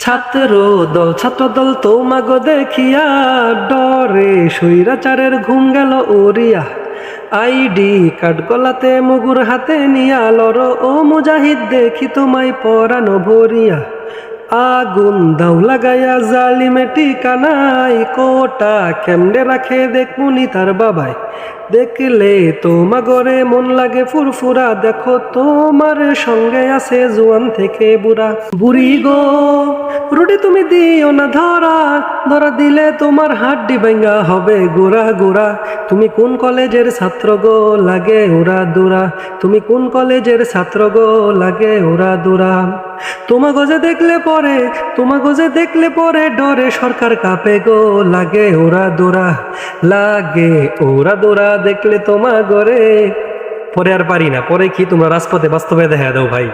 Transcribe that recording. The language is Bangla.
ছাত্র দল তোমাগো দেখিয়া ডরে স্বৈরাচারের ঘুম গেল ওরিয়া। আইডি কার্ড গলাতে মুগুর হাতে নিয়া লড়ো ও মুজাহিদ দেখি তোমায় পরানো ভরিয়া। আগুন দাও লাগাইয়া জালিমে ঠিকানাই কোটা কেমনে রাখে দেখমুনি তার বাবাই। দেখলে তোমাগরে মন লাগে ফুরফুরা, দেখো তোমার সঙ্গে আছে জোয়ান থেকে বুড়া। বুড়ি গো রুটি তুমি দিও না ধরা, ধরা দিলে তোমার হাড্ডি ভাঙ্গা হবে গোড়া গোড়া। তুমি কোন কলেজের ছাত্র গো লাগে ওরা দূরা, তুমি কোন কলেজের ছাত্র গো লাগে ওরা দূরা। তোমা গজে দেখলে পরে ডরে সরকার কাঁপে গো লাগে ওরা দৌড়া, লাগে ওরা দৌড়া দেখলে তোমা গরে। পরে আর পারি না, পরে কি তোমরা রাজপথে বাস্তবে দেখা দাও ভাই।